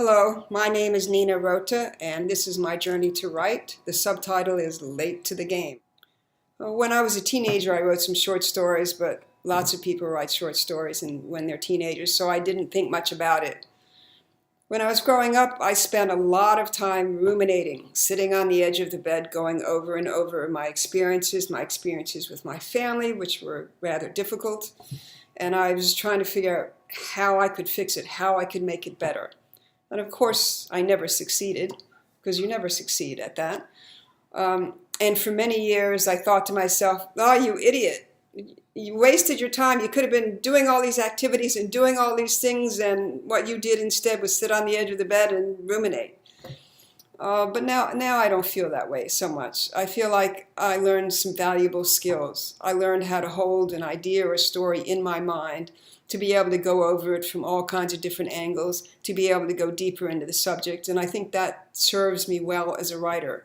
Hello, my name is Nina Rota, and this is my journey to write. The subtitle is Late to the Game. When I was a teenager, I wrote some short stories, but lots of people write short stories when they're teenagers, so I didn't think much about it. When I was growing up, I spent a lot of time ruminating, sitting on the edge of the bed, going over and over my experiences with my family, which were rather difficult, and I was trying to figure out how I could fix it, how I could make it better. And of course, I never succeeded, because you never succeed at that. And for many years, I thought to myself, oh, you idiot. You wasted your time. You could have been doing all these activities and doing all these things, and what you did instead was sit on the edge of the bed and ruminate. But now I don't feel that way so much. I feel like I learned some valuable skills. I learned how to hold an idea or a story in my mind, to be able to go over it from all kinds of different angles, to be able to go deeper into the subject. And I think that serves me well as a writer.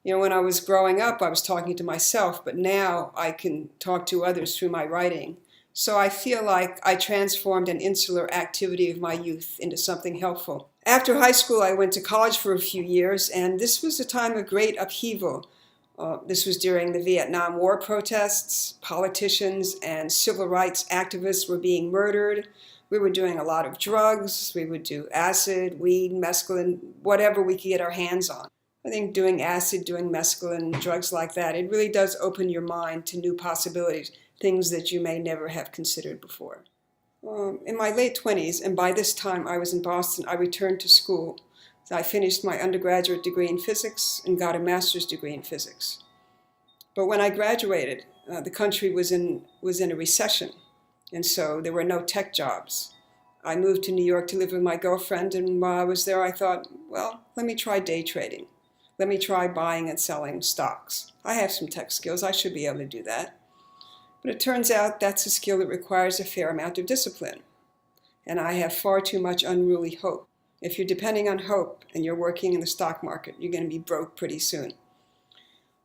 You know, when I was growing up, I was talking to myself, but now I can talk to others through my writing. So I feel like I transformed an insular activity of my youth into something helpful. After high school, I went to college for a few years, and this was a time of great upheaval. This was during the Vietnam War protests. Politicians and civil rights activists were being murdered. We were doing a lot of drugs. We would do acid, weed, mescaline, whatever we could get our hands on. I think doing acid, doing mescaline, drugs like that, it really does open your mind to new possibilities, things that you may never have considered before. In my late 20s, and by this time I was in Boston, I returned to school. I finished my undergraduate degree in physics and got a master's degree in physics. But when I graduated, the country was in a recession, and so there were no tech jobs. I moved to New York to live with my girlfriend, and while I was there, I thought, well, let me try day trading. Let me try buying and selling stocks. I have some tech skills. I should be able to do that. But it turns out that's a skill that requires a fair amount of discipline, and I have far too much unruly hope. If you're depending on hope and you're working in the stock market, you're going to be broke pretty soon.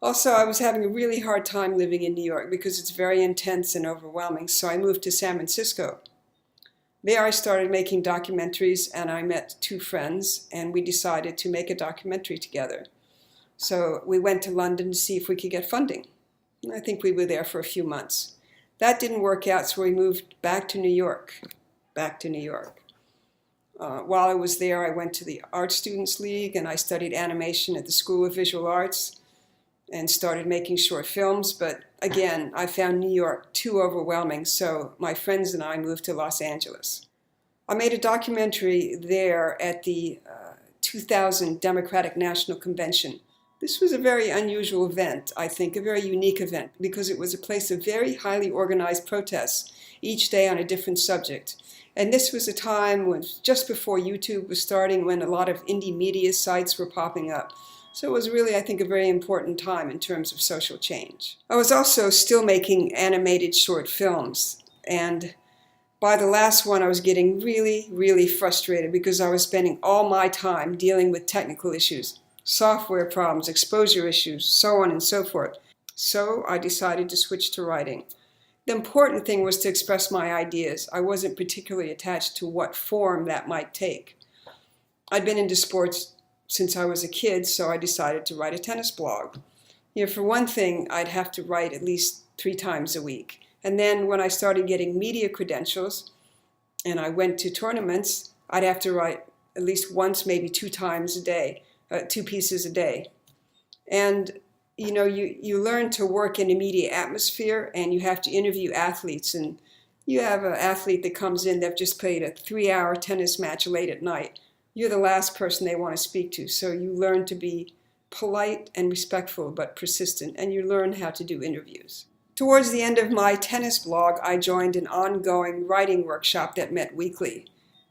Also, I was having a really hard time living in New York because it's very intense and overwhelming, so I moved to San Francisco. There I started making documentaries, and I met two friends, and we decided to make a documentary together. So we went to London to see if we could get funding. I think we were there for a few months. That didn't work out, so we moved back to New York. While I was there, I went to the Art Students League, and I studied animation at the School of Visual Arts and started making short films. But again, I found New York too overwhelming, so my friends and I moved to Los Angeles. I made a documentary there at the 2000 Democratic National Convention. This was a very unusual event, I think, a very unique event, because it was a place of very highly organized protests, each day on a different subject. And this was a time when, just before YouTube was starting, when a lot of indie media sites were popping up. So it was really, I think, a very important time in terms of social change. I was also still making animated short films, and by the last one I was getting really, really frustrated because I was spending all my time dealing with technical issues, software problems, exposure issues, so on and so forth. So I decided to switch to writing. The important thing was to express my ideas. I wasn't particularly attached to what form that might take. I'd been into sports since I was a kid, so I decided to write a tennis blog. You know, for one thing, I'd have to write at least 3 times a week. And then when I started getting media credentials and I went to tournaments, I'd have to write at least once, maybe 2 times a day, 2 pieces a day. And you know, you learn to work in a media atmosphere, and you have to interview athletes. And you have an athlete that comes in, they've just played a 3-hour tennis match late at night. You're the last person they want to speak to. So you learn to be polite and respectful, but persistent, and you learn how to do interviews. Towards the end of my tennis blog, I joined an ongoing writing workshop that met weekly.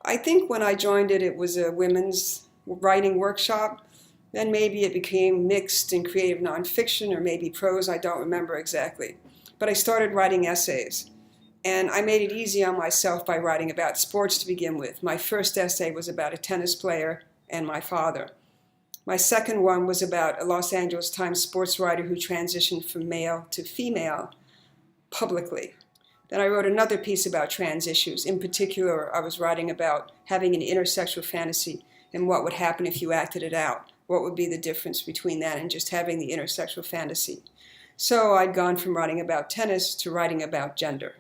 I think when I joined it, it was a women's writing workshop. Then maybe it became mixed in creative nonfiction or maybe prose, I don't remember exactly. But I started writing essays. And I made it easy on myself by writing about sports to begin with. My first essay was about a tennis player and my father. My second one was about a Los Angeles Times sports writer who transitioned from male to female publicly. Then I wrote another piece about trans issues. In particular, I was writing about having an intersexual fantasy and what would happen if you acted it out. What would be the difference between that and just having the intersexual fantasy? So I'd gone from writing about tennis to writing about gender.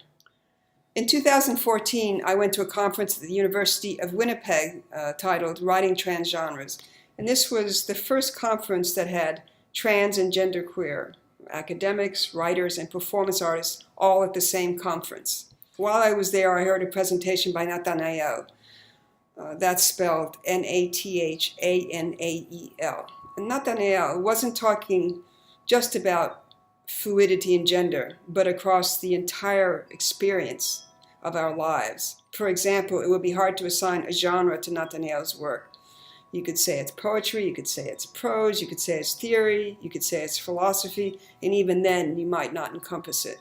In 2014, I went to a conference at the University of Winnipeg titled Writing Transgenres. And this was the first conference that had trans and genderqueer academics, writers, and performance artists all at the same conference. While I was there, I heard a presentation by Nathanael. That's spelled Nathannael. And Nathanael wasn't talking just about fluidity and gender, but across the entire experience of our lives. For example, it would be hard to assign a genre to Nathanael's work. You could say it's poetry, you could say it's prose, you could say it's theory, you could say it's philosophy, and even then you might not encompass it.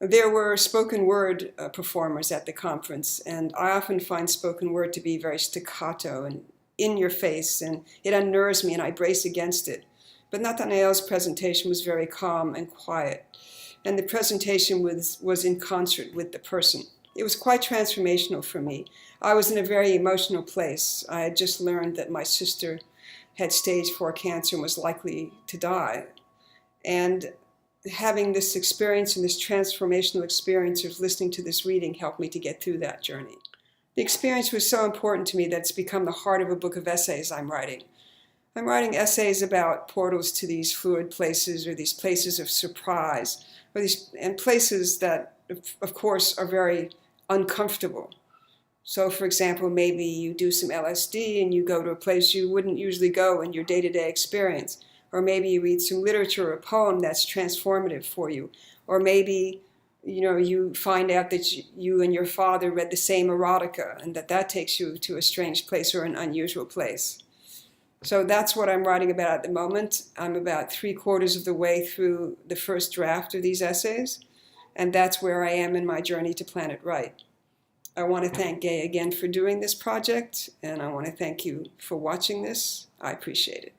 There were spoken word performers at the conference, and I often find spoken word to be very staccato and in your face, and it unnerves me and I brace against it. But Nathanael's presentation was very calm and quiet, and the presentation was in concert with the person. It was quite transformational for me. I was in a very emotional place. I had just learned that my sister had stage 4 cancer and was likely to die. And having this experience and this transformational experience of listening to this reading helped me to get through that journey. The experience was so important to me that it's become the heart of a book of essays I'm writing. I'm writing essays about portals to these fluid places or these places of surprise, and places that, of course, are very uncomfortable. So, for example, maybe you do some LSD and you go to a place you wouldn't usually go in your day-to-day experience. Or maybe you read some literature or a poem that's transformative for you. Or maybe, you find out that you and your father read the same erotica and that takes you to a strange place or an unusual place. So that's what I'm writing about at the moment. I'm about 3/4 of the way through the first draft of these essays. And that's where I am in my journey to Planet Write. I want to thank Gay again for doing this project, and I want to thank you for watching this. I appreciate it.